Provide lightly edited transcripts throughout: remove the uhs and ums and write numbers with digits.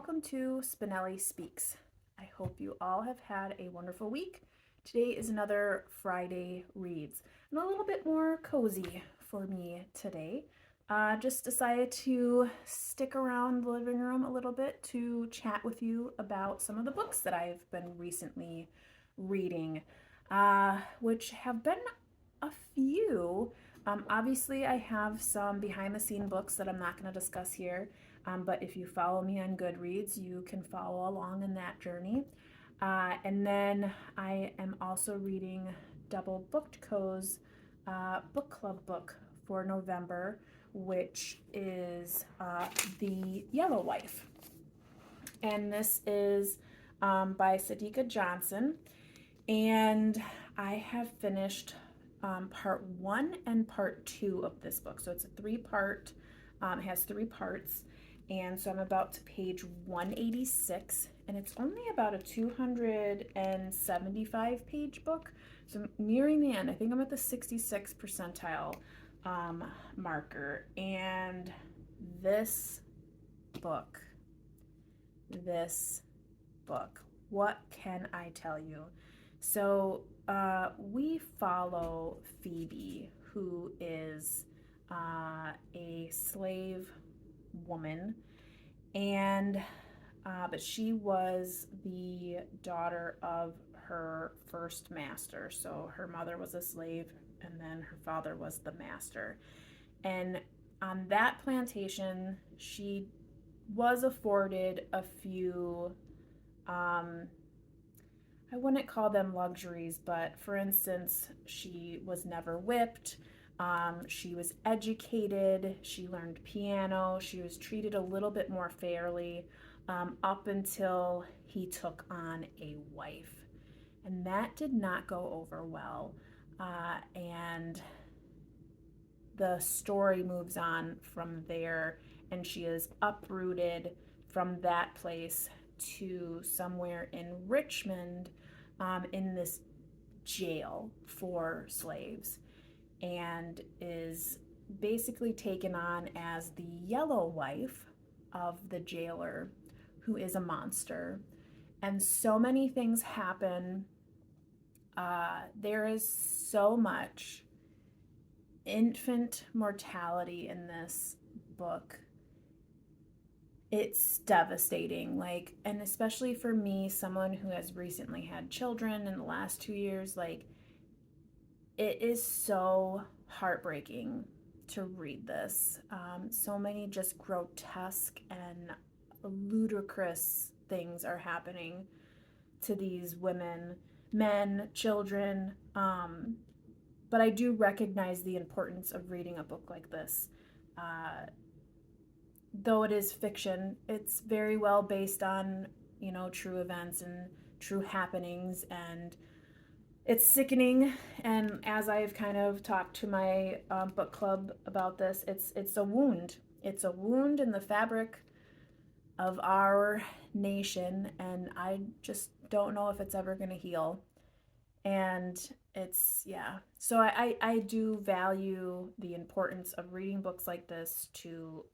welcome to Spenelli Speaks. I hope you all have had a wonderful week. Today is another Friday Reads, and a little bit more cozy for me today. Just decided to stick around the living room a little bit to chat with you about some of the books that I've been recently reading, which have been a few. Obviously, I have some behind the scene books that I'm not going to discuss here. But if you follow me on Goodreads, you can follow along in that journey. And then I am also reading DoubleBookedCo's book club book for November, which is The Yellow Wife. And this is by Sadeqa Johnson. And I have finished part 1 and part 2 of this book. So it's a three-part, it has 3 parts. And so I'm about to page 186, and it's only about a 275 page book. So I'm nearing the end. I think I'm at the 66th percentile marker. And this book, what can I tell you? So we follow Phoebe, who is a slave woman, and but she was the daughter of her first master. So her mother was a slave, and then her father was the master. And on that plantation, she was afforded a few, I wouldn't call them luxuries, but for instance, she was never whipped. She was educated, she learned piano, she was treated a little bit more fairly up until he took on a wife. And that did not go over well. And the story moves on from there, and she is uprooted from that place to somewhere in Richmond in this jail for slaves, and is basically taken on as the yellow wife of the jailer, who is a monster. And so many things happen. There is so much infant mortality in this book. It's devastating, and especially for me, someone who has recently had children in the last 2 years, it is so heartbreaking to read this. So many just grotesque and ludicrous things are happening to these women, men, children. But I do recognize the importance of reading a book like this. Though it is fiction, it's very well based on, true events and true happenings, and it's sickening. And as I've kind of talked to my book club about this, it's a wound. It's a wound in the fabric of our nation, and I just don't know if it's ever going to heal. And so I do value the importance of reading books like this to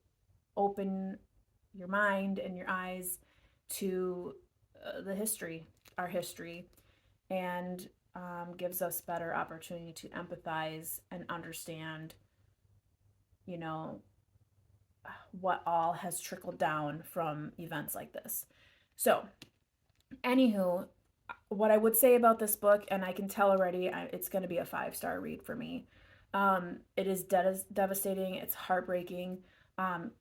open your mind and your eyes to our history, and gives us better opportunity to empathize and understand, what all has trickled down from events like this. So, anywho, what I would say about this book, and I can tell already, it's going to be a 5-star read for me. It is devastating. It's heartbreaking.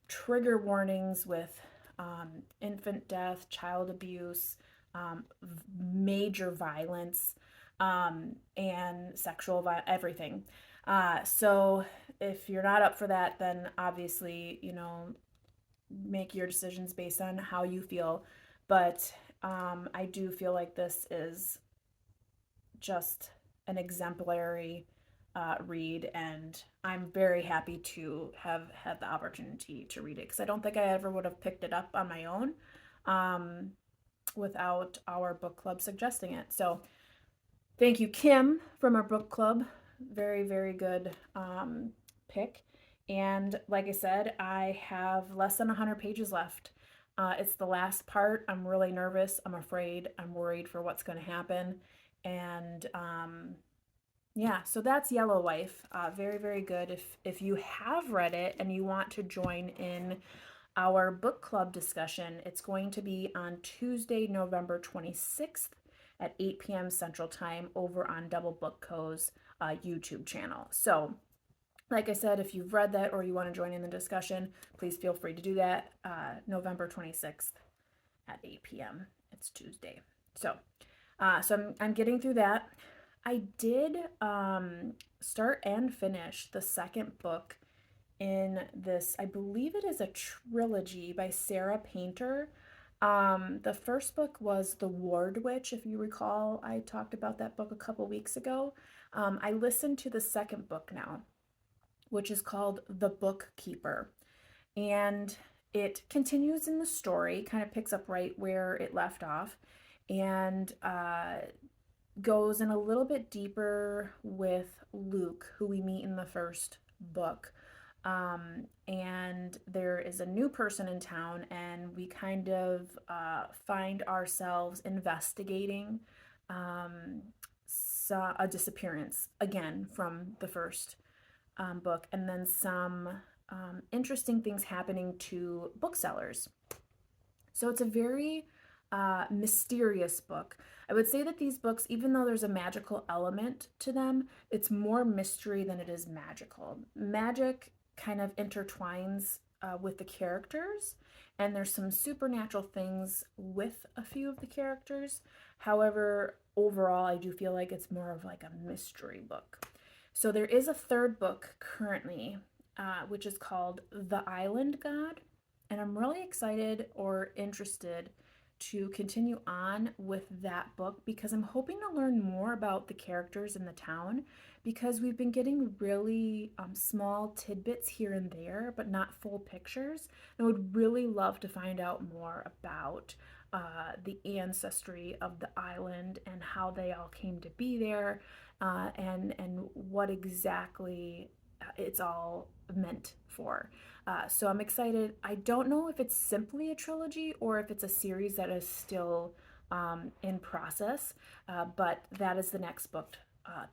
Trigger warnings with infant death, child abuse, major violence, and sexual violence, everything. So if you're not up for that, then obviously, make your decisions based on how you feel. But I do feel like this is just an exemplary read, and I'm very happy to have had the opportunity to read it, because I don't think I ever would have picked it up on my own without our book club suggesting it. So thank you, Kim, from our book club. Very, very good pick. And like I said, I have less than 100 pages left. It's the last part. I'm really nervous. I'm afraid. I'm worried for what's going to happen. And yeah, so that's Yellow Wife. Very, very good. If you have read it and you want to join in our book club discussion, it's going to be on Tuesday, November 26th at 8 p.m. Central Time over on DoubleBookedCo's YouTube channel. So, like I said, if you've read that or you want to join in the discussion, please feel free to do that. November 26th at 8 p.m. It's Tuesday. So I'm getting through that. I did start and finish the second book in this, I believe it is a trilogy by Sarah Painter. The first book was The Ward Witch, if you recall. I talked about that book a couple weeks ago. I listened to the second book now, which is called The Bookkeeper. And it continues in the story, kind of picks up right where it left off, and goes in a little bit deeper with Luke, who we meet in the first book. And there is a new person in town, and we kind of find ourselves investigating a disappearance again from the first book, and then some interesting things happening to booksellers. So it's a very mysterious book. I would say that these books, even though there's a magical element to them, it's more mystery than it is magical. Magic kind of intertwines with the characters, and there's some supernatural things with a few of the characters. However, overall, I do feel like it's more of like a mystery book. So there is a third book currently, which is called The Island God, and I'm really excited or interested to continue on with that book because I'm hoping to learn more about the characters in the town, because we've been getting really small tidbits here and there, but not full pictures. And I would really love to find out more about the ancestry of the island and how they all came to be there, and what exactly it's all meant for. So I'm excited. I don't know if it's simply a trilogy or if it's a series that is still in process, but that is the next book,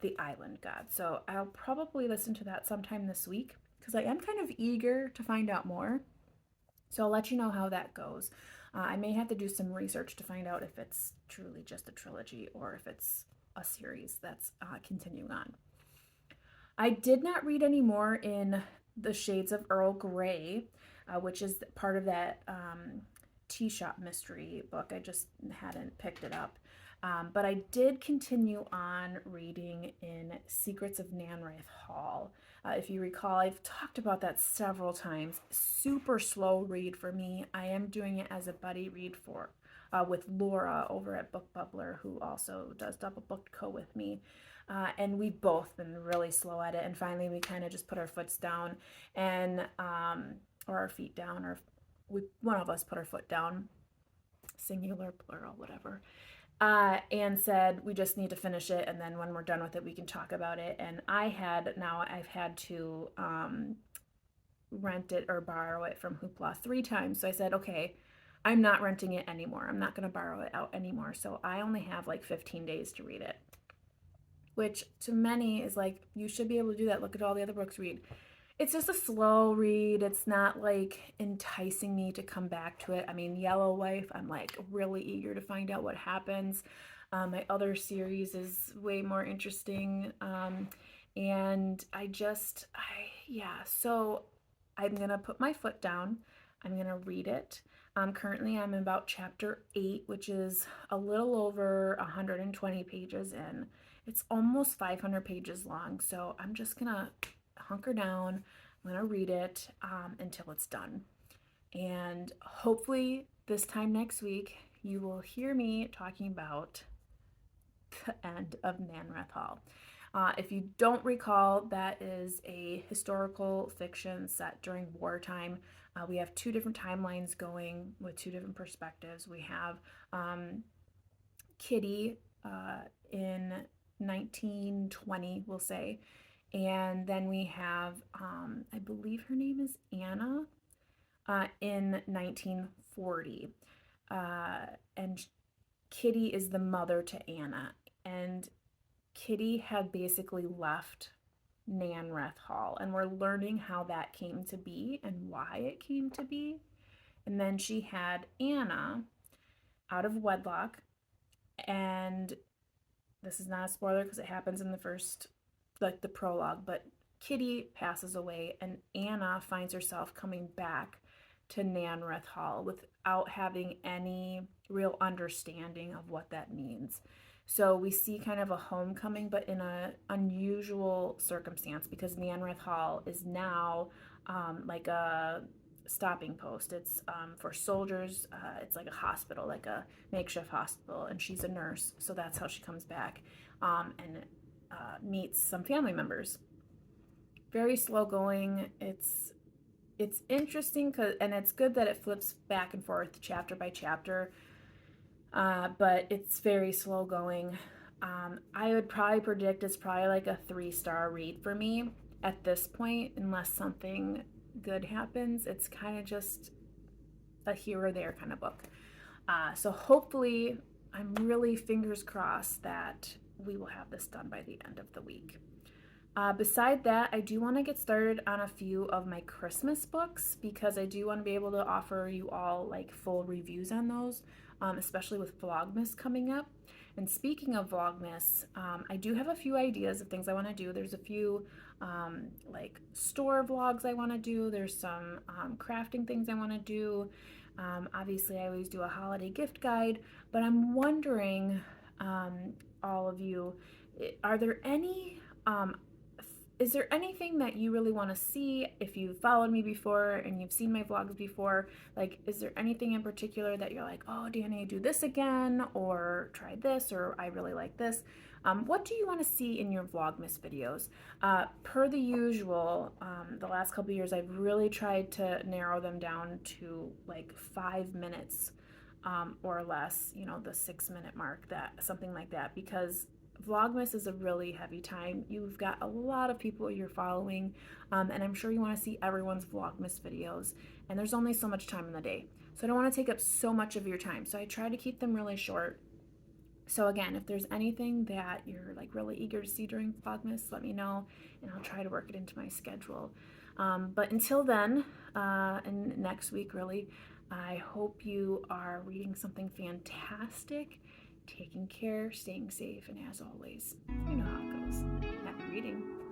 The Island God. So I'll probably listen to that sometime this week because I am kind of eager to find out more. So I'll let you know how that goes. I may have to do some research to find out if it's truly just a trilogy or if it's a series that's continuing on. I did not read any more in The Shades of Earl Grey, which is part of that tea shop mystery book. I just hadn't picked it up. But I did continue on reading in Secrets of Nanreath Hall. If you recall, I've talked about that several times. Super slow read for me. I am doing it as a buddy read for with Laura over at Book Bubbler, who also does DoubleBookedCo with me. And we've both been really slow at it. And finally, we kind of just put our foots down and, or our feet down, or one of us put our foot down, singular, plural, whatever, and said, we just need to finish it. And then when we're done with it, we can talk about it. And I've had to rent it or borrow it from Hoopla 3 times. So I said, okay, I'm not renting it anymore. I'm not going to borrow it out anymore. So I only have like 15 days to read it, which to many is like, you should be able to do that. Look at all the other books read. It's just a slow read. It's not like enticing me to come back to it. I mean, Yellow Wife, I'm like really eager to find out what happens. My other series is way more interesting. And so I'm going to put my foot down. I'm going to read it. Currently I'm about chapter 8, which is a little over 120 pages in. It's almost 500 pages long, so I'm just gonna hunker down. I'm gonna read it until it's done. And hopefully this time next week, you will hear me talking about the end of Nanreath Hall. If you don't recall, that is a historical fiction set during wartime. We have 2 different timelines going with 2 different perspectives. We have Kitty in 1920, we'll say, and then we have I believe her name is Anna in 1940. 40. And Kitty is the mother to Anna. And Kitty had basically left Nanreath Hall, and we're learning how that came to be and why it came to be. And then she had Anna out of wedlock, and this is not a spoiler because it happens in the first, like the prologue, but Kitty passes away, and Anna finds herself coming back to Nanreath Hall without having any real understanding of what that means. So we see kind of a homecoming, but in an unusual circumstance, because Nanreath Hall is now like a stopping post. It's for soldiers. It's like a hospital, like a makeshift hospital, and she's a nurse, so that's how she comes back and meets some family members. Very slow going. It's interesting, and it's good that it flips back and forth chapter by chapter, but it's very slow going. I would probably predict it's probably like a 3-star read for me at this point, unless something good happens. It's kind of just a here or there kind of book. So hopefully, I'm really fingers crossed that we will have this done by the end of the week. Beside that, I do want to get started on a few of my Christmas books, because I do want to be able to offer you all like full reviews on those, especially with Vlogmas coming up. And speaking of Vlogmas, I do have a few ideas of things I want to do. There's a few like store vlogs I want to do. There's some crafting things I want to do. Obviously, I always do a holiday gift guide, but I'm wondering, all of you, are there any is there anything that you really want to see? If you've followed me before and you've seen my vlogs before, like, is there anything in particular that you're like, oh, Dani, do this again, or try this, or I really like this? What do you want to see in your Vlogmas videos? Per the usual, the last couple years, I've really tried to narrow them down to like 5 minutes or less, you know, the 6-minute mark, something like that, because Vlogmas is a really heavy time. You've got a lot of people you're following, and I'm sure you want to see everyone's Vlogmas videos, and there's only so much time in the day. So I don't want to take up so much of your time. So I try to keep them really short. So again, if there's anything that you're like really eager to see during Vlogmas, let me know, and I'll try to work it into my schedule. But until then, and next week really, I hope you are reading something fantastic, taking care, staying safe, and as always, you know how it goes. Happy reading.